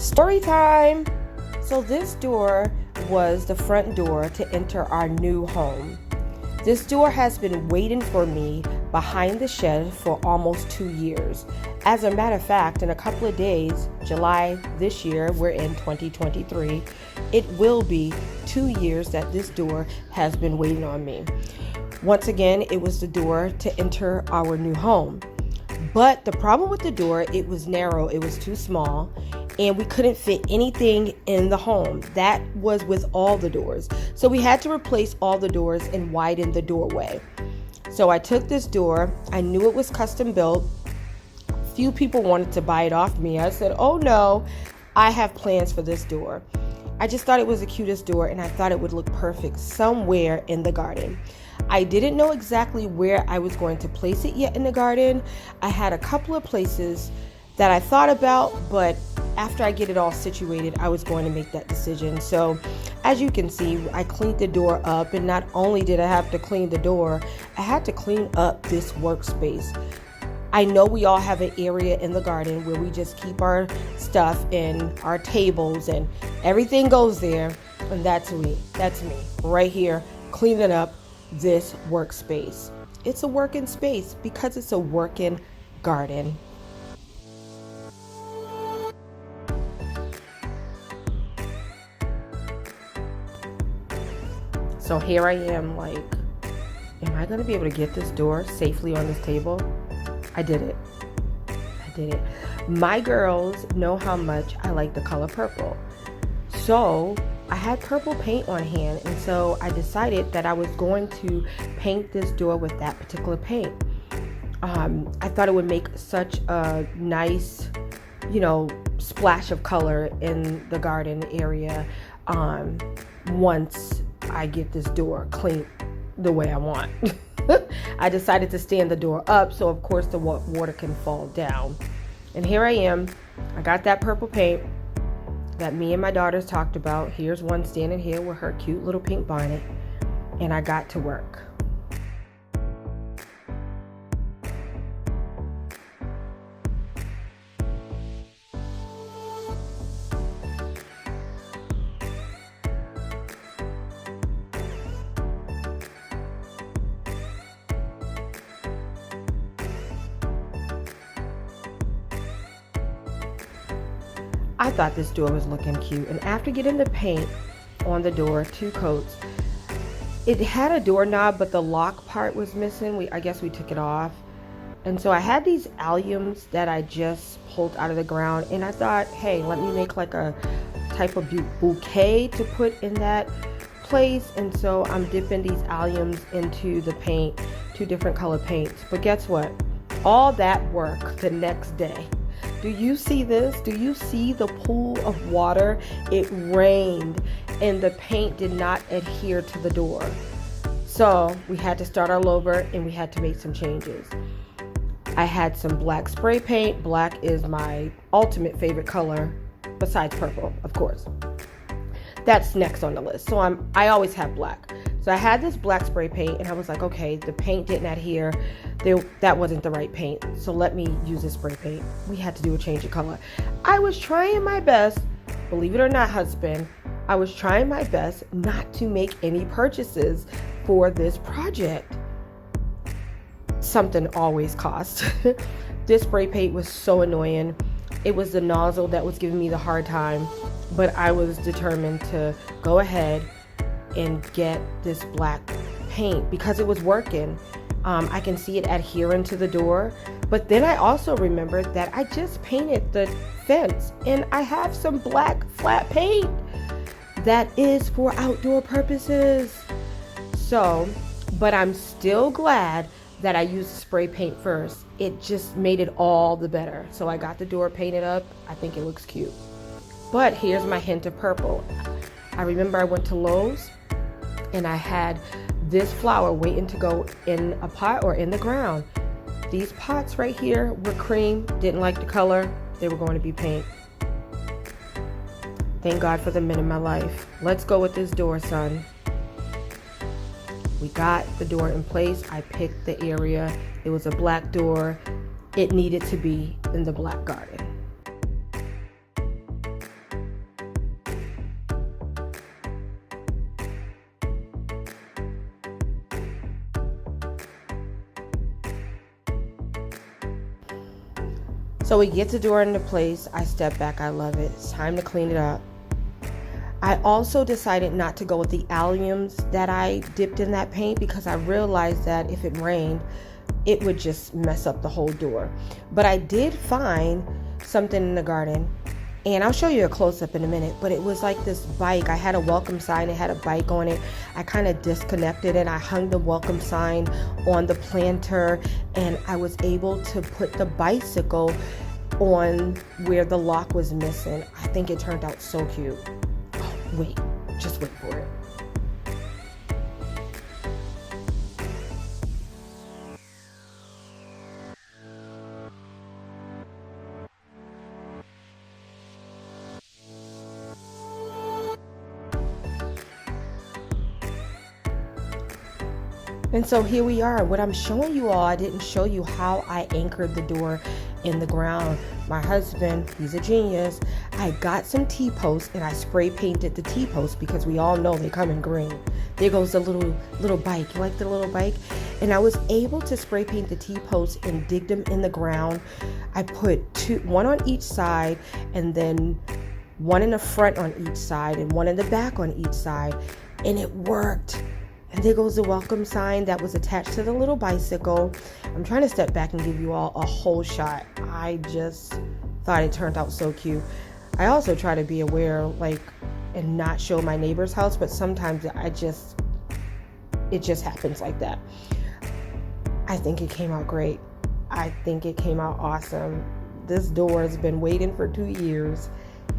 Story time! So this door was the front door to enter our new home. This door has been waiting for me behind the shed for almost 2 years. As a matter of fact, in a couple of days, July this year, we're in 2023, it will be 2 years that this door has been waiting on me. Once again, it was the door to enter our new home. But the problem with the door, it was narrow, it was too small, and we couldn't fit anything in the home. That was with all the doors. So we had to replace all the doors and widen the doorway. So I took this door. I knew it was custom built. Few people wanted to buy it off me. I said, oh no, I have plans for this door. I just thought it was the cutest door, and I thought it would look perfect somewhere in the garden. I didn't know exactly where I was going to place it yet in the garden. I had a couple of places that I thought about, but after I get it all situated, I was going to make that decision. So as you can see, I cleaned the door up, and not only did I have to clean the door, I had to clean up this workspace. I know we all have an area in the garden where we just keep our stuff and our tables and everything goes there, and that's me right here cleaning up this workspace. It's a working space because it's a working garden. So here I am, like, am I going to be able to get this door safely on this table? I did it. My girls know how much I like the color purple. So I had purple paint on hand, and so I decided that I was going to paint this door with that particular paint. I thought it would make such a nice, splash of color in the garden area once I get this door cleaned the way I want. I decided to stand the door up so of course the water can fall down. And here I am. I got that purple paint that me and my daughters talked about. Here's one standing here with her cute little pink bonnet, and I got to work. I thought this door was looking cute, and after getting the paint on the door, 2 coats, it had a doorknob, but the lock part was missing. I guess we took it off. And so I had these alliums that I just pulled out of the ground, and I thought, hey, let me make like a type of bouquet to put in that place. And so I'm dipping these alliums into the paint, 2 different color paints. But guess what? All that work the next day. Do you see this? Do you see the pool of water? It rained and the paint did not adhere to the door. So we had to start all over, and we had to make some changes. I had some black spray paint. Black is my ultimate favorite color besides purple, of course. That's next on the list. So I always have black. So I had this black spray paint, and I was like, okay, the paint didn't adhere. That wasn't the right paint. So let me use this spray paint. We had to do a change of color. I was trying my best, believe it or not, husband, I was trying my best not to make any purchases for this project. Something always costs. This spray paint was so annoying. It was the nozzle that was giving me the hard time, but I was determined to go ahead and get this black paint because it was working. I can see it adhering to the door, but then I also remembered that I just painted the fence, and I have some black flat paint that is for outdoor purposes. So, but I'm still glad that I used spray paint first. It just made it all the better. So I got the door painted up. I think it looks cute. But here's my hint of purple. I remember I went to Lowe's, and I had this flower waiting to go in a pot or in the ground. These pots right here were cream, didn't like the color. They were going to be paint. Thank God for the men in my life. Let's go with this door, son. We got the door in place. I picked the area. It was a black door. It needed to be in the black garden. So we get the door into place. I step back. I love it. It's time to clean it up. I also decided not to go with the alliums that I dipped in that paint because I realized that if it rained, it would just mess up the whole door. But I did find something in the garden, and I'll show you a close-up in a minute, but it was like this bike. I had a welcome sign. It had a bike on it. I kind of disconnected it. I hung the welcome sign on the planter, and I was able to put the bicycle on where the lock was missing. I think it turned out so cute. Oh, wait, just wait for it. And so here we are. What I'm showing you all, I didn't show you how I anchored the door in the ground. My husband, he's a genius. I got some T-posts and I spray painted the T-posts because we all know they come in green. There goes the little bike. You like the little bike? And I was able to spray paint the T-posts and dig them in the ground. I put one on each side, and then one in the front on each side and one in the back on each side. And it worked. And there goes the welcome sign that was attached to the little bicycle. I'm trying to step back and give you all a whole shot. I just thought it turned out so cute. I also try to be aware, and not show my neighbor's house, but sometimes it just happens like that. I think it came out great. I think it came out awesome. This door has been waiting for 2 years,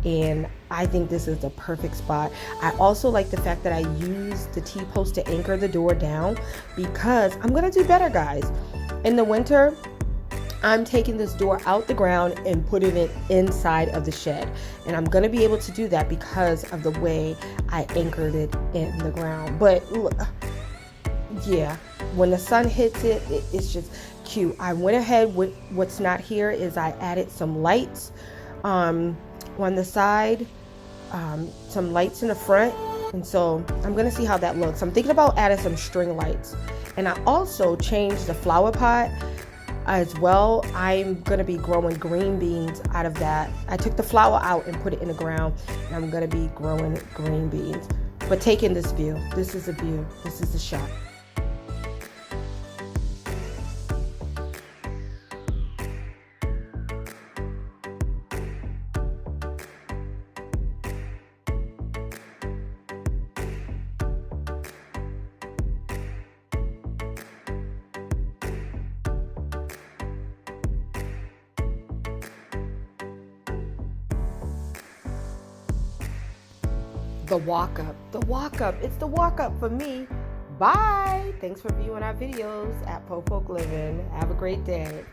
and I think this is the perfect spot. I also like the fact that I used the T-post to anchor the door down because I'm gonna do better, guys. In the winter, I'm taking this door out the ground and putting it inside of the shed. And I'm gonna be able to do that because of the way I anchored it in the ground. But yeah, when the sun hits it, it's just cute. I went ahead with what's not here is I added some lights on the side, some lights in the front, and so I'm gonna see how that looks. I'm thinking about adding some string lights, and I also changed the flower pot as well. I'm gonna be growing green beans out of that. I took the flower out and put it in the ground, and I'm gonna be growing green beans. But take in this view. This is a view. This is a shot. The walk up, it's the walk up for me. Bye. Thanks for viewing our videos at PoweFolk Living. Have a great day.